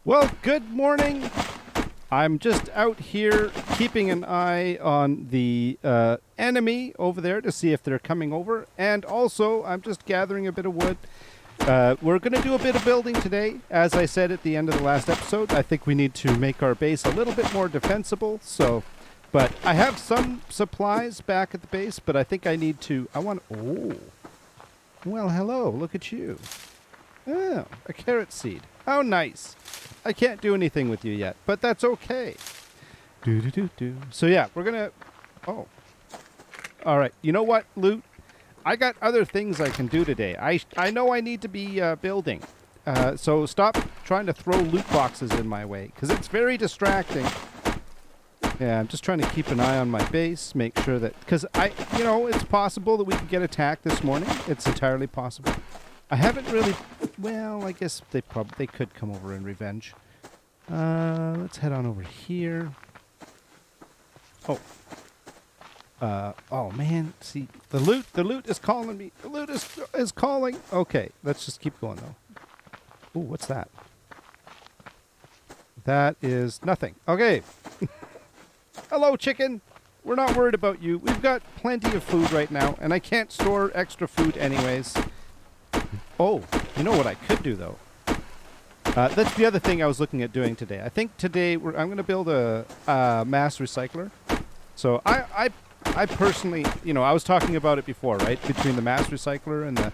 Well, good morning. I'm just out here keeping an eye on the enemy over there to see if they're coming over. And also, I'm just gathering a bit of wood. We're going to do a bit of building today. As I said at the end of the last episode, I think we need to make our base a little bit more defensible. But I have some supplies back at the base, but I think I need to... Oh. Well, hello. Look at you. Oh, a carrot seed. How nice. I can't do anything with you yet, but that's okay. So yeah, we're gonna... Oh. Alright, you know what, Loot? I got other things I can do today. I know I need to be building. So stop trying to throw loot boxes in my way, because it's very distracting. Yeah, I'm just trying to keep an eye on my base, make sure that... Because it's possible that we could get attacked this morning. It's entirely possible. I haven't really... Well, I guess they could come over in revenge. Let's head on over here. Oh. Oh, man. See, the loot is calling me. The loot is calling. Okay, let's just keep going, though. Ooh, what's that? That is nothing. Okay. Hello, chicken. We're not worried about you. We've got plenty of food right now, and I can't store extra food anyways. Oh, you know what I could do, though? That's the other thing I was looking at doing today. I think today I'm going to build a mass recycler. So I personally, I was talking about it before, right? Between the mass recycler and the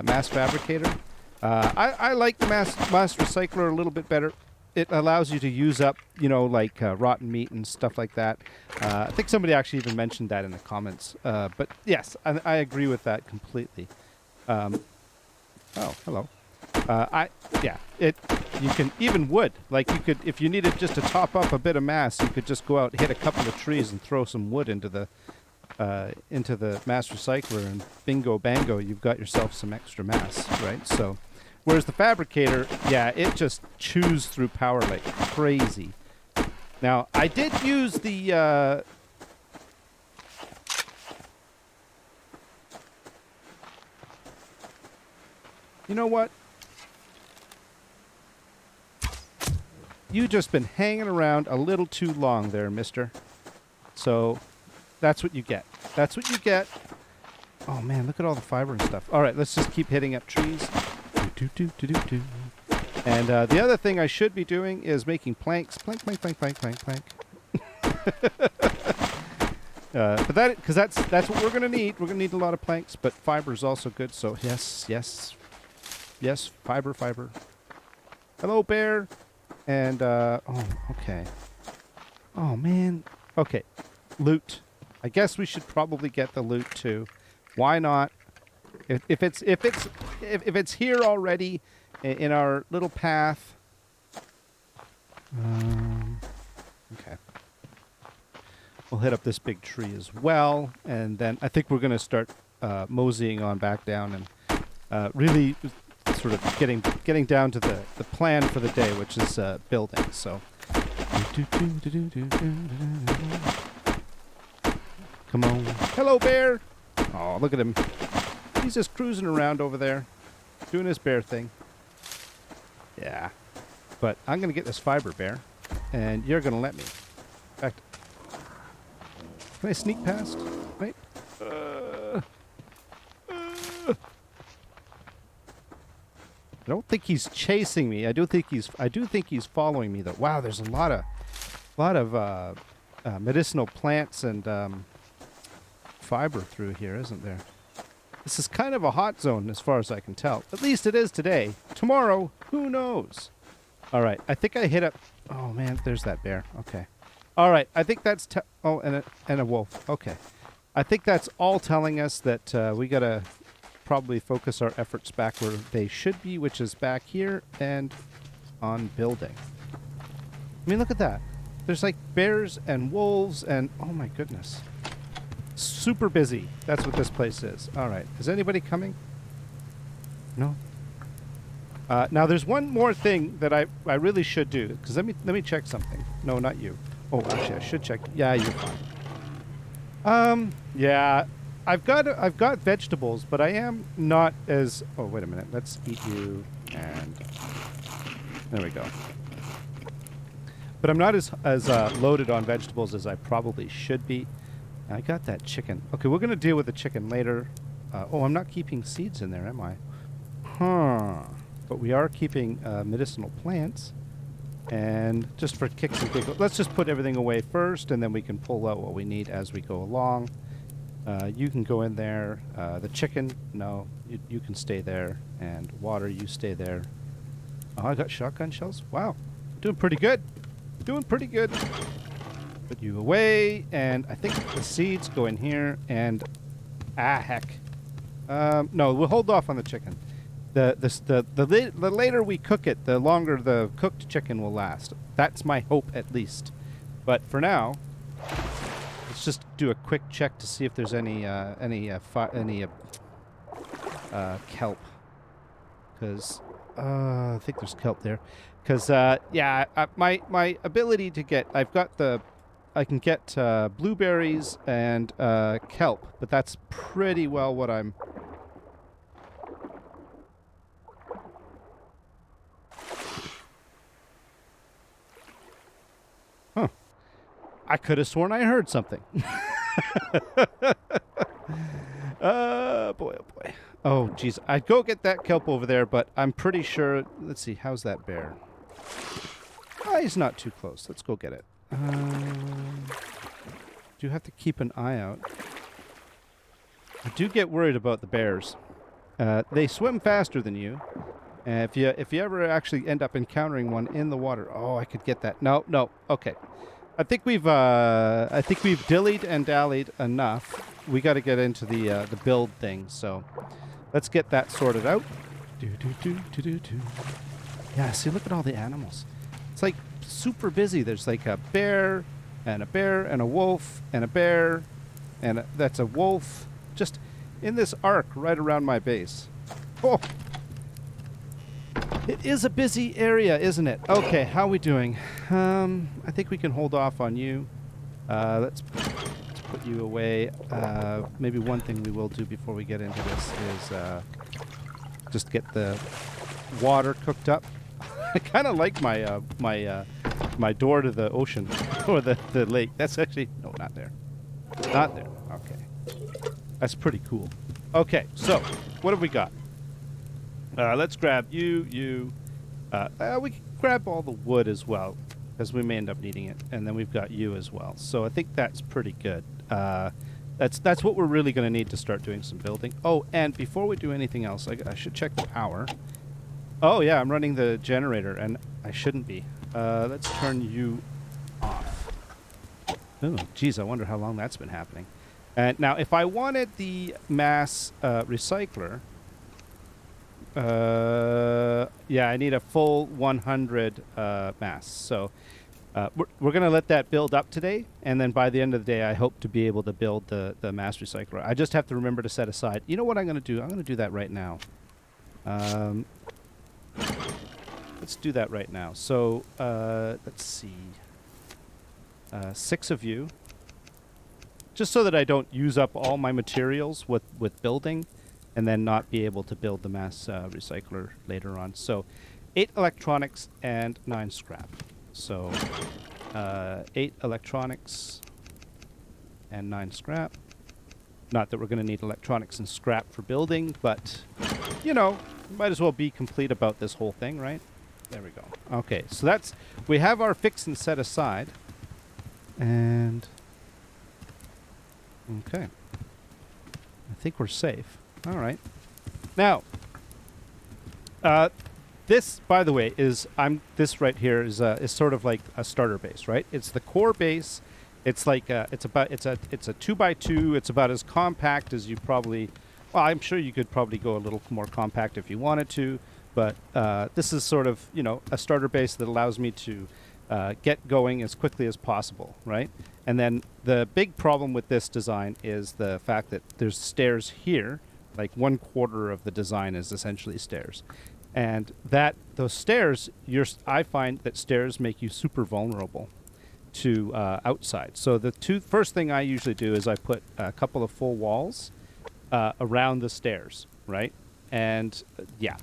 mass fabricator. I like the mass recycler a little bit better. It allows you to use up, like rotten meat and stuff like that. I think somebody actually even mentioned that in the comments. But yes, I agree with that completely. Oh, hello. You can, even wood, like you could, if you needed just to top up a bit of mass, you could just go out, hit a couple of trees and throw some wood into the mass recycler, and bingo bango, you've got yourself some extra mass, right? So, whereas the fabricator, yeah, it just chews through power like crazy. Now, I did use the, you know what? You just been hanging around a little too long there, mister. So, that's what you get. That's what you get. Oh, man, look at all the fiber and stuff. All right, let's just keep hitting up trees. And the other thing I should be doing is making planks. Plank. But because that's what we're going to need. We're going to need a lot of planks, but fiber is also good. So, yes, fiber. Hello, bear. And, oh, okay. Oh, man. Okay. Loot. I guess we should probably get the loot, too. Why not? If it's here already in our little path. Okay. We'll hit up this big tree as well. And then I think we're going to start moseying on back down and really sort of getting down to the plan for the day, which is building. So, come on, hello bear. Oh, look at him. He's just cruising around over there, doing his bear thing. Yeah, but I'm gonna get this fiber, bear, and you're gonna let me. In fact, can I sneak past? Right. I don't think he's chasing me. I do think he's following me though. Wow, there's a lot of medicinal plants and fiber through here, isn't there? This is kind of a hot zone as far as I can tell. At least it is today. Tomorrow, who knows? All right, I think I hit up. Oh man, there's that bear. Okay. All right, I think that's and a wolf. Okay. I think that's all telling us that we gotta probably focus our efforts back where they should be, which is back here and on building. I mean, look at that. There's like bears and wolves and oh my goodness. Super busy. That's what this place is. All right. Is anybody coming? No? Now there's one more thing that I really should do, because let me check something. No, not you. Oh, actually I should check. Yeah, you're fine. Yeah. I've got vegetables, but I am not as... Oh, wait a minute. Let's eat you. And there we go. But I'm not as loaded on vegetables as I probably should be. I got that chicken. Okay, we're going to deal with the chicken later. Oh, I'm not keeping seeds in there, am I? Huh. But we are keeping medicinal plants. And just for kicks and giggles, let's just put everything away first, and then we can pull out what we need as we go along. You can go in there. The chicken, no, you can stay there. And water, you stay there. Oh, I got shotgun shells? Wow. Doing pretty good. Doing pretty good. Put you away, and I think the seeds go in here, and... Ah, heck. No, we'll hold off on the chicken. The later we cook it, the longer the cooked chicken will last. That's my hope, at least. But for now, let's just do a quick check to see if there's any kelp. Because I think there's kelp there. Because yeah, my ability to get, I can get blueberries and kelp, but that's pretty well what I'm. Huh. I could have sworn I heard something. Boy, oh boy. Oh, geez. I'd go get that kelp over there, but I'm pretty sure... Let's see. How's that bear? Oh, he's not too close. Let's go get it. Do have to keep an eye out. I do get worried about the bears. They swim faster than you. If you ever actually end up encountering one in the water... Oh, I could get that. No. Okay. I think we've dillied and dallied enough. We got to get into the build thing, so let's get that sorted out. Yeah, see, look at all the animals. It's like super busy. There's like a bear and a wolf and a bear and that's a wolf just in this arc right around my base. Oh, it is a busy area, isn't it? Okay, how are we doing? I think we can hold off on you. Let's put you away. Maybe one thing we will do before we get into this is just get the water cooked up. I kind of like my my door to the ocean or the lake. That's actually no, not there. Not there. Okay, that's pretty cool. Okay, so what have we got? Let's grab you. We can grab all the wood as well, because we may end up needing it, and then we've got you as well. So I think that's pretty good. That's what we're really going to need to start doing some building. Oh, and before we do anything else, I should check the power. Oh yeah, I'm running the generator, and I shouldn't be. Let's turn you off. Oh, geez, I wonder how long that's been happening. And now, if I wanted the mass recycler, yeah, I need a full 100 mass. So we're going to let that build up today, and then by the end of the day, I hope to be able to build the mass recycler. I just have to remember to set aside. You know what I'm going to do? I'm going to do that right now. Let's do that right now. So let's see. 6 of you. Just so that I don't use up all my materials with building and then not be able to build the mass recycler later on. So 8 electronics and 9 scrap. So 8 electronics and 9 scrap. Not that we're going to need electronics and scrap for building, but, you know, might as well be complete about this whole thing, right? There we go. Okay, so that's... We have our fix and set aside. And... Okay. I think we're safe. All right. Now, this, by the way, is... This right here is sort of like a starter base, right? It's the core base. It's like it's a 2x2. It's about as compact as you probably. Well, I'm sure you could probably go a little more compact if you wanted to, but this is sort of, you know, a starter base that allows me to get going as quickly as possible, right? And then the big problem with this design is the fact that there's stairs here. Like 1/4 of the design is essentially stairs, and those stairs, I find that stairs make you super vulnerable to outside. So the first thing I usually do is I put a couple of full walls around the stairs, right? And yeah,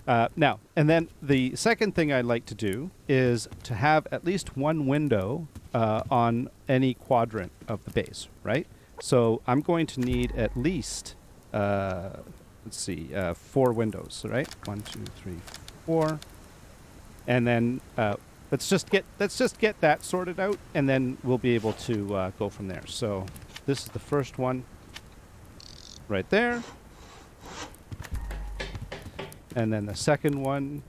Now, and then the second thing I like to do is to have at least one window on any quadrant of the base, right? So I'm going to need at least, let's see, 4 windows, right? 1, 2, 3, 4. And then let's just get that sorted out, and then we'll be able to go from there. So this is the first one right there. And then the second one,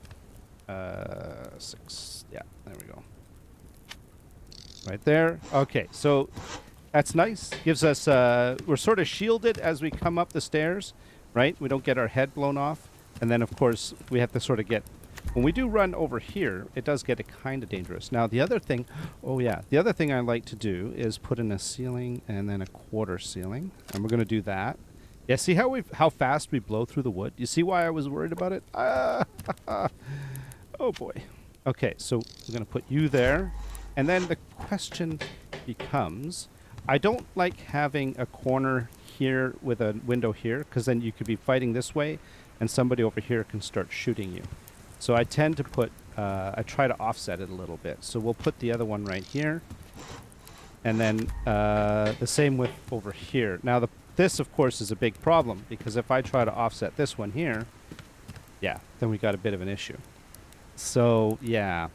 6. Yeah, there we go. Right there. Okay, so that's nice. Gives us, we're sort of shielded as we come up the stairs, right? We don't get our head blown off. And then, of course, we have to sort of get, when we do run over here, it does get kind of dangerous. Now, the other thing, the other thing I like to do is put in a ceiling and then a quarter ceiling. And we're going to do that. Yeah, see how fast we blow through the wood? You see why I was worried about it? Oh, boy. Okay, so we're going to put you there. And then the question becomes, I don't like having a corner here with a window here, because then you could be fighting this way, and somebody over here can start shooting you. So I tend to put, I try to offset it a little bit. So we'll put the other one right here. And then the same with over here. Now, this, of course, is a big problem, because if I try to offset this one here, yeah, then we got a bit of an issue. So, yeah.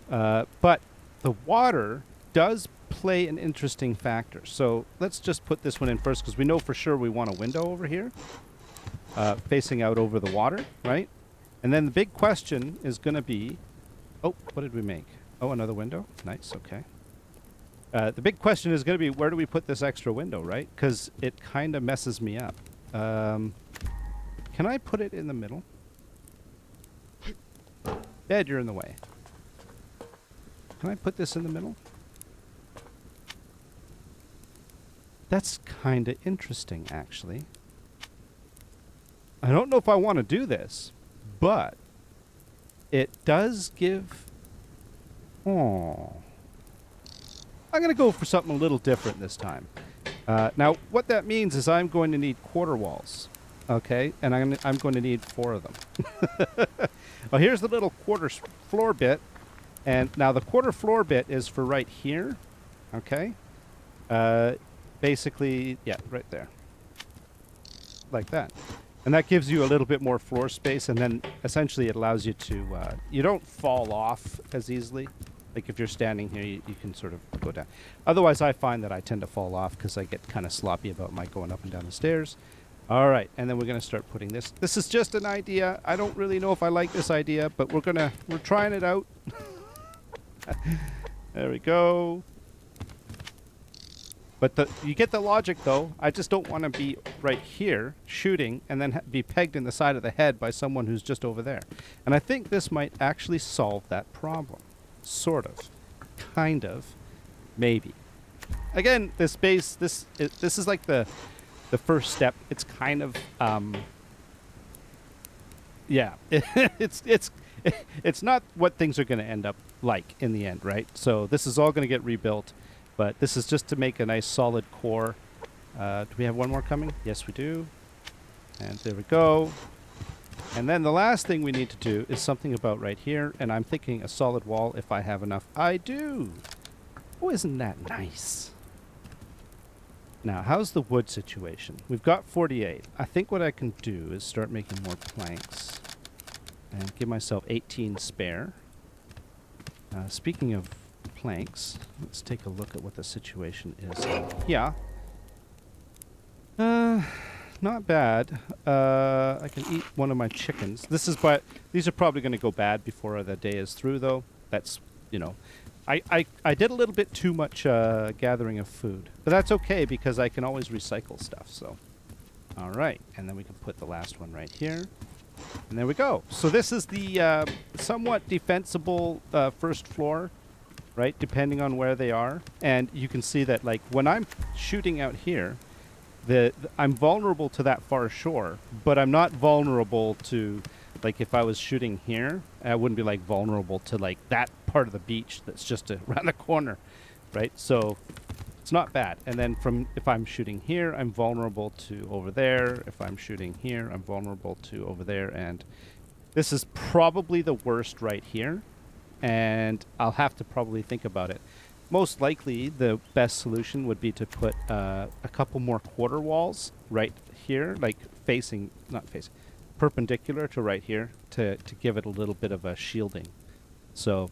But the water does play an interesting factor. So let's just put this one in first, because we know for sure we want a window over here, facing out over the water, right? And then the big question is going to be, oh, what did we make? Oh, another window? Nice, okay. The big question is going to be, where do we put this extra window, right? Because it kind of messes me up. Can I put it in the middle? Bed, you're in the way. Can I put this in the middle? That's kind of interesting, actually. I don't know if I want to do this, but it does give... Oh... I'm going to go for something a little different this time. Now, what that means is I'm going to need quarter walls, okay? And I'm going to need 4 of them. Well, here's the little quarter floor bit. And now the quarter floor bit is for right here, okay? Basically, yeah, right there. Like that. And that gives you a little bit more floor space, and then essentially it allows you to... you don't fall off as easily. Like if you're standing here, you can sort of go down. Otherwise, I find that I tend to fall off because I get kind of sloppy about my going up and down the stairs. All right, and then we're going to start putting this. This is just an idea. I don't really know if I like this idea, but we're trying it out. There we go. But you get the logic, though. I just don't want to be right here shooting and then be pegged in the side of the head by someone who's just over there. And I think this might actually solve that problem. Sort of. Kind of. Maybe. Again, this base, this is like the first step. It's kind of, yeah. It's not what things are going to end up like in the end, right? So this is all going to get rebuilt, but this is just to make a nice solid core. Do we have one more coming? Yes, we do. And there we go. And then the last thing we need to do is something about right here, and I'm thinking a solid wall if I have enough. I do! Oh, isn't that nice? Now, how's the wood situation? We've got 48. I think what I can do is start making more planks and give myself 18 spare. Speaking of planks, let's take a look at what the situation is. Yeah. Not bad. I can eat one of my chickens. These are probably going to go bad before the day is through, though. That's, you know, I did a little bit too much gathering of food, but that's okay because I can always recycle stuff. So, all right, and then we can put the last one right here, and there we go. So this is the somewhat defensible first floor, right? Depending on where they are, and you can see that like when I'm shooting out here. I'm vulnerable to that far shore, but I'm not vulnerable to, like, if I was shooting here, I wouldn't be, like, vulnerable to, like, that part of the beach that's just around the corner, right? So it's not bad. And then if I'm shooting here, I'm vulnerable to over there. If I'm shooting here, I'm vulnerable to over there. And this is probably the worst right here. And I'll have to probably think about it. Most likely, the best solution would be to put a couple more quarter walls right here, like perpendicular to right here to give it a little bit of a shielding. So,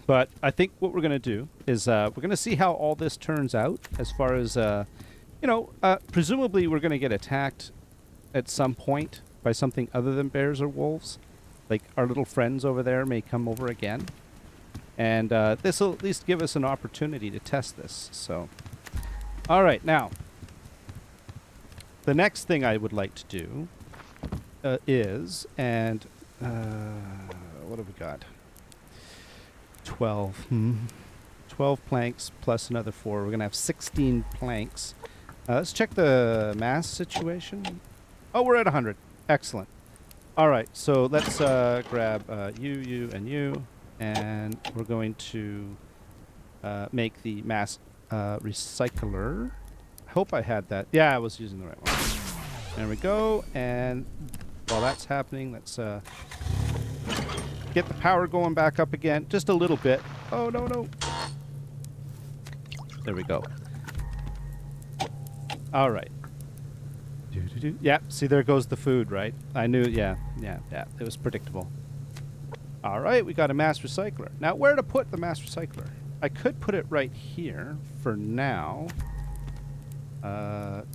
but I think what we're going to do is we're going to see how all this turns out as far as, presumably we're going to get attacked at some point by something other than bears or wolves. Like our little friends over there may come over again. And this will at least give us an opportunity to test this. So, all right, now, the next thing I would like to do is, and what have we got? 12. 12 planks plus another 4. We're going to have 16 planks. Let's check the mass situation. Oh, we're at 100. Excellent. All right, so let's grab you, and you. And we're going to make the mass recycler. I hope I had that. Yeah, I was using the right one. There we go. And while that's happening, let's get the power going back up again. Just a little bit. Oh, no. There we go. All right. Yeah, see, there goes the food, right? I knew, yeah. It was predictable. All right, we got a mass recycler. Now, where to put the mass recycler? I could put it right here for now.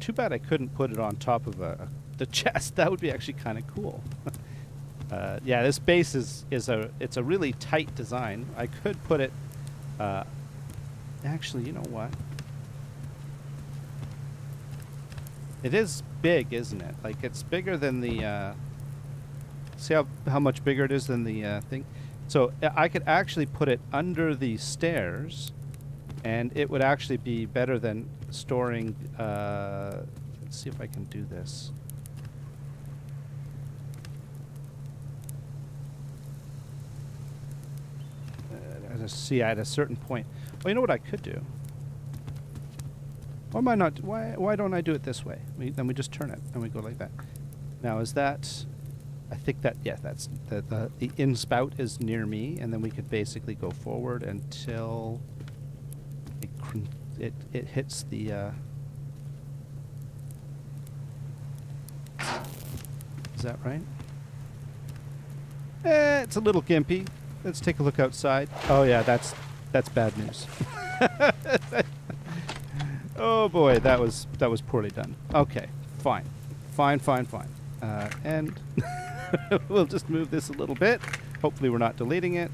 Too bad I couldn't put it on top of the chest. That would be actually kind of cool. Yeah, this base it's a really tight design. I could put it. Actually, you know what? It is big, isn't it? Like it's bigger than the. See how much bigger it is than the thing? So I could actually put it under the stairs, and it would actually be better than storing... let's see if I can do this. See, at a certain point... Well, you know what I could do? Why am I not... Why don't I do it this way? Then we just turn it, and we go like that. Now, is that... I think that, yeah, that's the in spout is near me, and then we could basically go forward until it hits the is that right? It's a little gimpy. Let's take a look outside. Oh yeah, that's bad news. Oh boy, that was poorly done. Okay, fine. And we'll just move this a little bit. Hopefully we're not deleting it.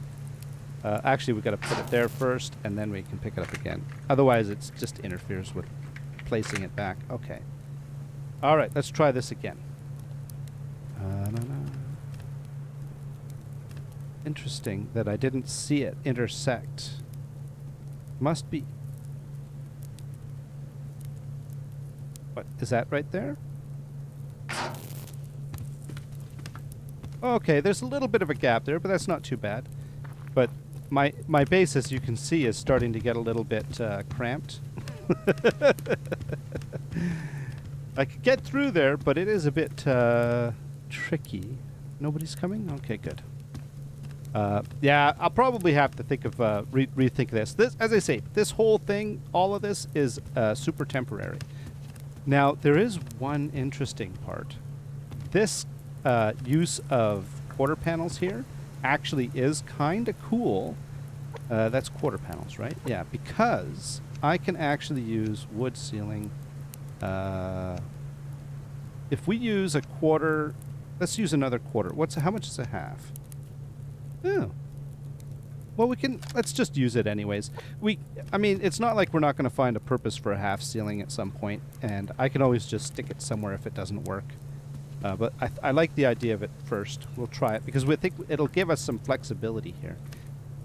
Actually, we've got to put it there first, and then we can pick it up again. Otherwise, it just interferes with placing it back. Okay. All right, let's try this again. Interesting that I didn't see it intersect. Must be... What, is that right there? Okay, there's a little bit of a gap there, but that's not too bad. But my base, as you can see, is starting to get a little bit cramped. I could get through there, but it is a bit tricky. Nobody's coming? Okay, good. Yeah, I'll probably have to think of rethink this. As I say, this whole thing, all of this is super temporary. Now, there is one interesting part. This use of quarter panels here actually is kind of cool. That's quarter panels, right? Yeah, because I can actually use wood ceiling. If we use a quarter, let's use another quarter. How much is a half? Oh. Well, let's just use it anyways. I mean, it's not like we're not going to find a purpose for a half ceiling at some point, and I can always just stick it somewhere if it doesn't work. But I like the idea of it first. We'll try it because we think it'll give us some flexibility here.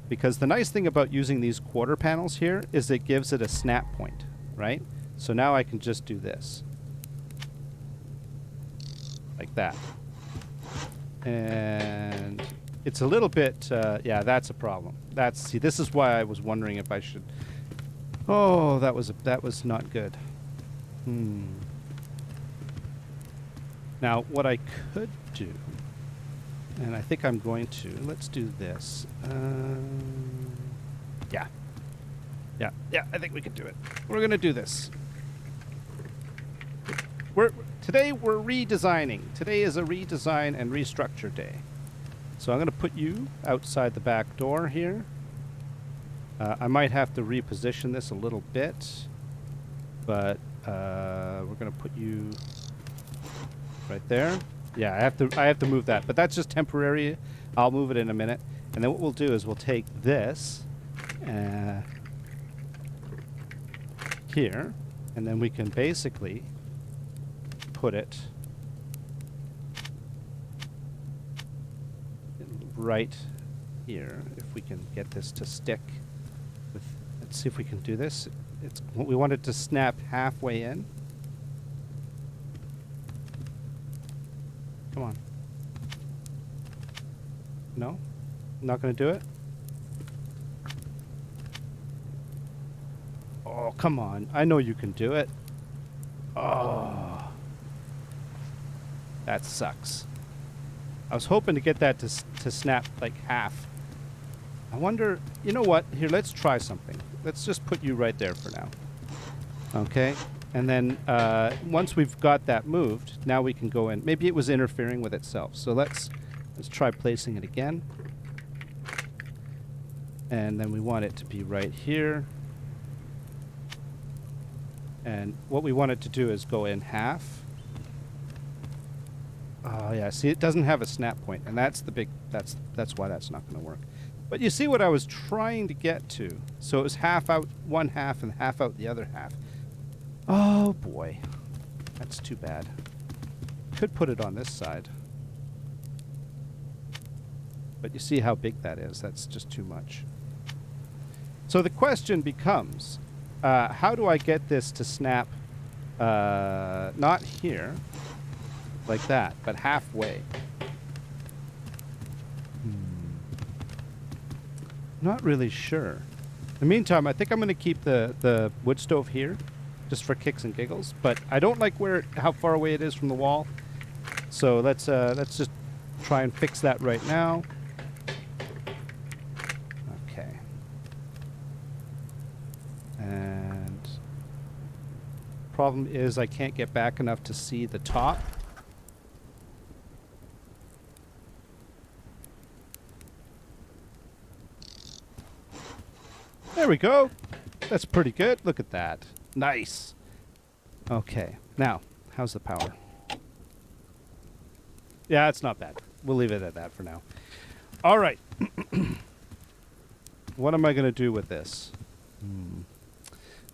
Because the nice thing about using these quarter panels here is it gives it a snap point, right? So now I can just do this. Like that. And it's a little bit, yeah, that's a problem. See, this is why I was wondering if I should Oh, that was not good. Now, what I could do, and I think I'm going to, let's do this. Yeah, I think we can do it. We're going to do this. Today we're redesigning. Today is a redesign and restructure day. So I'm going to put you outside the back door here. I might have to reposition this a little bit, but we're going to put you right there. Yeah, I have to move that, but that's just temporary. I'll move it in a minute. And then what we'll do is we'll take this here, and then we can basically put it right here. If we can get this to stick with, let's see if we can do this. We want it to snap halfway in. Come on. No? Not going to do it? Oh, come on. I know you can do it. Oh. That sucks. I was hoping to get that to snap like half. I wonder, you know what? Here, let's try something. Let's just put you right there for now. Okay? And then once we've got that moved, now we can go in. Maybe it was interfering with itself. So let's try placing it again. And then we want it to be right here. And what we want it to do is go in half. Oh yeah, see, it doesn't have a snap point, and that's the big, that's why that's not going to work. But you see what I was trying to get to. So it was half out one half and half out the other half. Oh boy, that's too bad. Could put it on this side. But you see how big that is. That's just too much. So the question becomes, how do I get this to snap, not here, like that, but halfway? Not really sure. In the meantime, I think I'm going to keep the wood stove here, just for kicks and giggles. But I don't like how far away it is from the wall. So let's just try and fix that right now. Okay. And problem is I can't get back enough to see the top. There we go. That's pretty good. Look at that. Nice. Okay. Now, how's the power? Yeah, it's not bad. We'll leave it at that for now. All right. What am I going to do with this?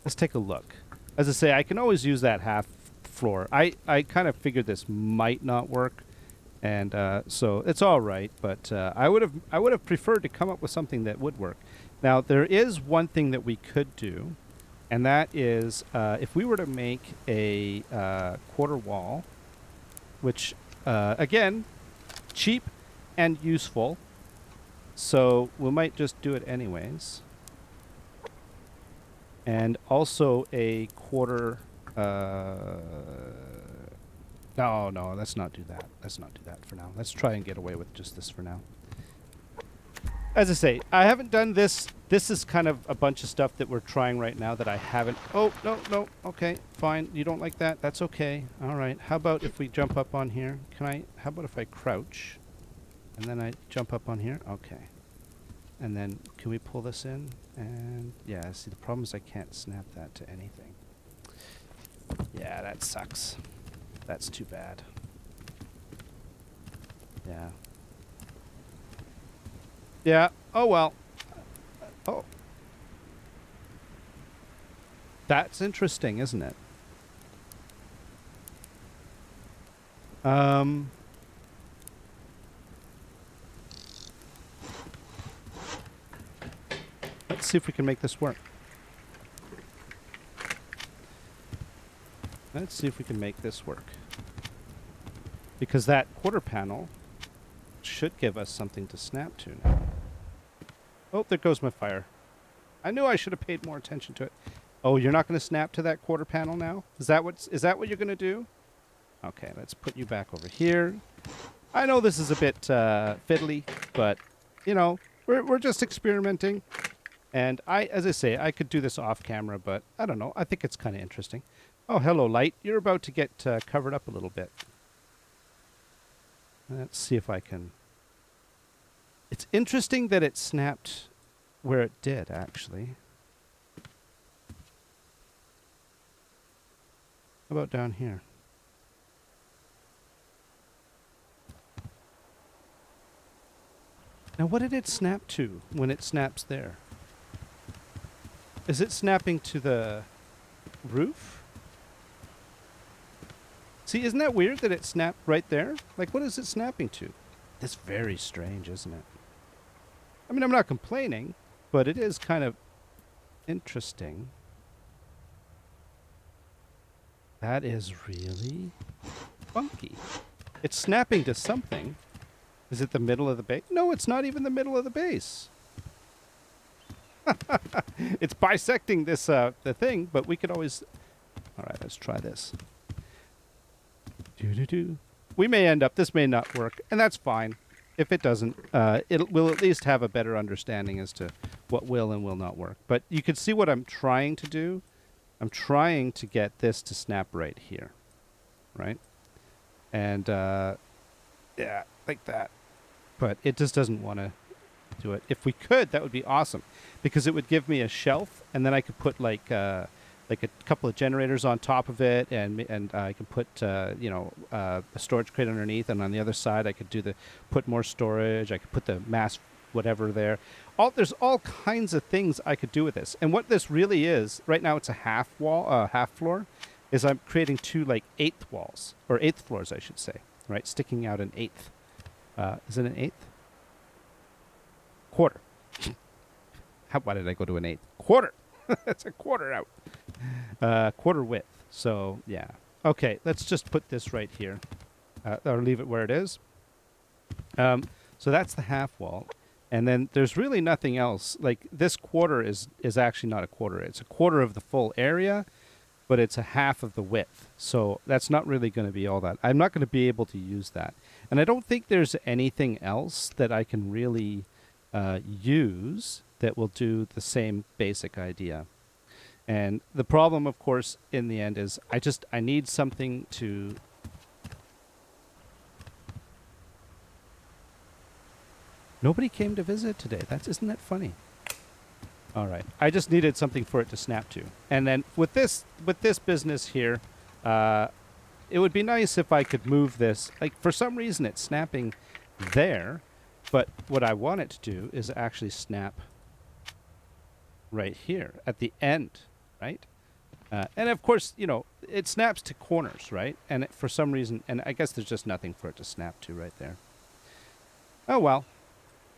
Let's take a look. As I say, I can always use that half floor. I kind of figured this might not work, and so it's all right. But I would have preferred to come up with something that would work. Now, there is one thing that we could do, and that is if we were to make a quarter wall, which, again, cheap and useful, so we might just do it anyways. And also a quarter... No, let's not do that. Let's not do that for now. Let's try and get away with just this for now. As I say, I haven't done this. This is kind of a bunch of stuff that we're trying right now that I haven't... Oh, no. Okay, fine. You don't like that? That's okay. All right. How about if we jump up on here? How about if I crouch? And then I jump up on here? Okay. And then can we pull this in? And yeah, see, the problem is I can't snap that to anything. Yeah, that sucks. That's too bad. Yeah. Yeah. Oh, well. Oh. That's interesting, isn't it? Let's see if we can make this work. Let's see if we can make this work. Because that quarter panel should give us something to snap to now. Oh, there goes my fire. I knew I should have paid more attention to it. Oh, you're not going to snap to that quarter panel now? Is that what you're going to do? Okay, let's put you back over here. I know this is a bit fiddly, but you know, we're just experimenting. And as I say, I could do this off camera, but I don't know. I think it's kind of interesting. Oh, hello, light. You're about to get covered up a little bit. Let's see if I can. It's interesting that it snapped where it did, actually. How about down here? Now, what did it snap to when it snaps there? Is it snapping to the roof? See, isn't that weird that it snapped right there? Like, what is it snapping to? It's very strange, isn't it? I mean, I'm not complaining, but it is kind of interesting. That is really funky. It's snapping to something. Is it the middle of the base? No, it's not even the middle of the base. It's bisecting this the thing, but we could always... All right, let's try this. Do-do-do. We may end up... This may not work, and that's fine. If it doesn't, we'll at least have a better understanding as to what will and will not work. But you can see what I'm trying to do. I'm trying to get this to snap right here, right? And, yeah, like that. But it just doesn't want to do it. If we could, that would be awesome, because it would give me a shelf, and then I could put like a couple of generators on top of it, and I can put a storage crate underneath, and on the other side I could put more storage. I could put the mass whatever there. There's all kinds of things I could do with this. And what this really is, right now it's a half floor, is I'm creating two like eighth walls, or eighth floors I should say, right? Sticking out an eighth. Is it an eighth? Quarter. Why did I go to an eighth? Quarter. That's a quarter out. Quarter width. So, yeah. Okay, let's just put this right here. Or leave it where it is. So that's the half wall. And then there's really nothing else. Like, this quarter is actually not a quarter. It's a quarter of the full area, but it's a half of the width. So that's not really going to be all that. I'm not going to be able to use that. And I don't think there's anything else that I can really use that will do the same basic idea. And the problem, of course, in the end is I need something to... Nobody came to visit today. Isn't that funny? All right. I just needed something for it to snap to. And then with this business here, it would be nice if I could move this. Like, for some reason, it's snapping there. But what I want it to do is actually snap right here at the end, right? And of course, it snaps to corners, right? And for some reason, and I guess there's just nothing for it to snap to right there. Oh, well.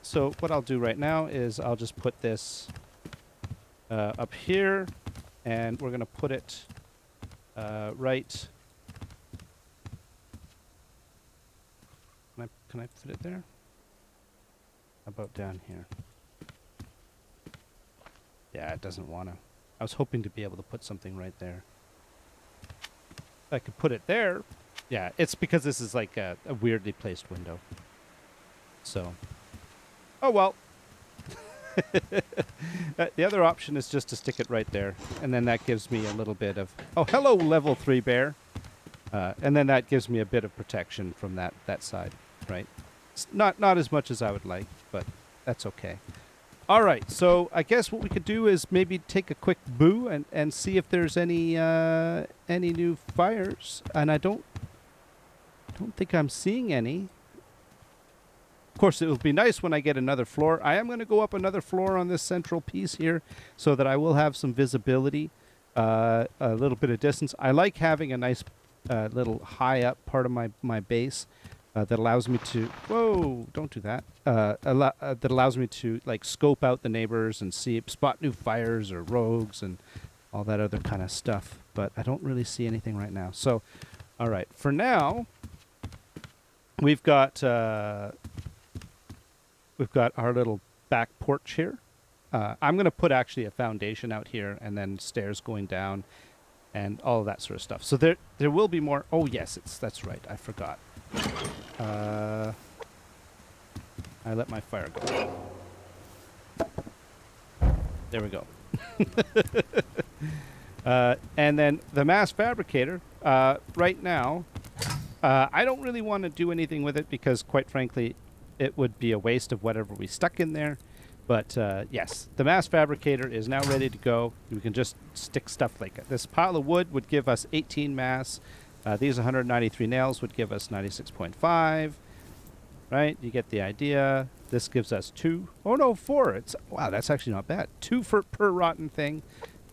So what I'll do right now is I'll just put this up here, and we're going to put it right... Can I put it there? How about down here? Yeah, it doesn't want to. I was hoping to be able to put something right there. If I could put it there. Yeah, it's because this is like a weirdly placed window. So, oh well. The other option is just to stick it right there. And then that gives me a little bit of... Oh, hello, level 3 bear. And then that gives me a bit of protection from that side, right? It's not as much as I would like, but that's okay. All right, so I guess what we could do is maybe take a quick boo and see if there's any new fires. And I don't think I'm seeing any. Of course, it will be nice when I get another floor. I am going to go up another floor on this central piece here so that I will have some visibility, a little bit of distance. I like having a nice little high up part of my base. That allows me to... Whoa, don't do that. That allows me to, like, scope out the neighbors and spot new fires or rogues and all that other kind of stuff. But I don't really see anything right now. So, all right. For now, we've got our little back porch here. I'm going to put actually a foundation out here and then stairs going down and all of that sort of stuff. So there will be more. Oh, yes, that's right. I forgot. I let my fire go. There we go. And then the mass fabricator, right now, I don't really want to do anything with it because, quite frankly, it would be a waste of whatever we stuck in there. But yes, the mass fabricator is now ready to go. We can just stick stuff like it. This pile of wood would give us 18 mass. These 193 nails would give us 96.5. Right? You get the idea. This gives us 2. Oh, no, 4. Wow, that's actually not bad. 2 per rotten thing.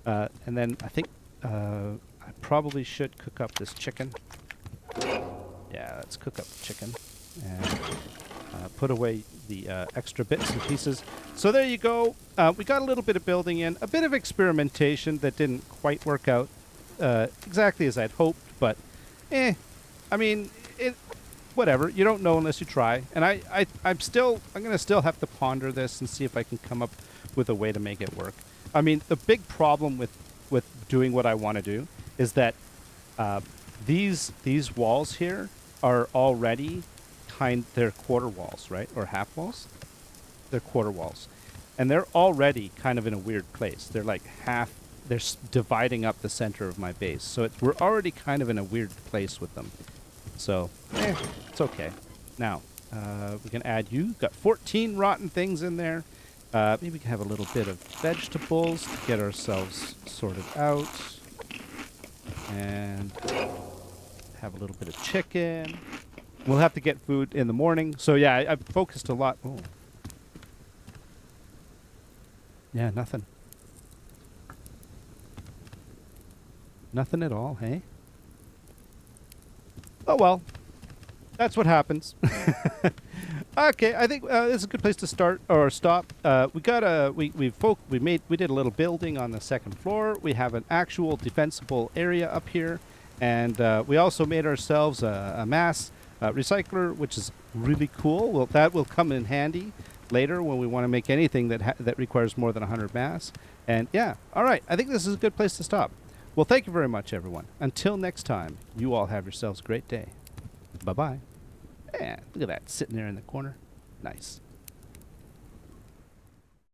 And then I think I probably should cook up this chicken. Yeah, let's cook up the chicken. And put away the extra bits and pieces. So there you go. We got a little bit of building in. A bit of experimentation that didn't quite work out exactly as I'd hoped. But, I mean, whatever. You don't know unless you try. And I'm going to still have to ponder this and see if I can come up with a way to make it work. I mean, the big problem with doing what I want to do is that these walls here are already they're quarter walls, right? Or half walls? They're quarter walls. And they're already kind of in a weird place. They're like they're dividing up the center of my base. So we're already kind of in a weird place with them. So, it's okay. Now, we can add you. Got 14 rotten things in there. Maybe we can have a little bit of vegetables to get ourselves sorted out. And have a little bit of chicken. We'll have to get food in the morning. So, yeah, I've focused a lot. Oh. Yeah, nothing. Nothing at all, hey? Oh, well. That's what happens. Okay, I think this is a good place to start or stop. We did a little building on the second floor. We have an actual defensible area up here, and we also made ourselves a mass recycler, which is really cool. Well, that will come in handy later when we want to make anything that requires more than 100 mass. And yeah, all right. I think this is a good place to stop. Well, thank you very much, everyone. Until next time, you all have yourselves a great day. Bye-bye. Yeah, look at that, sitting there in the corner. Nice.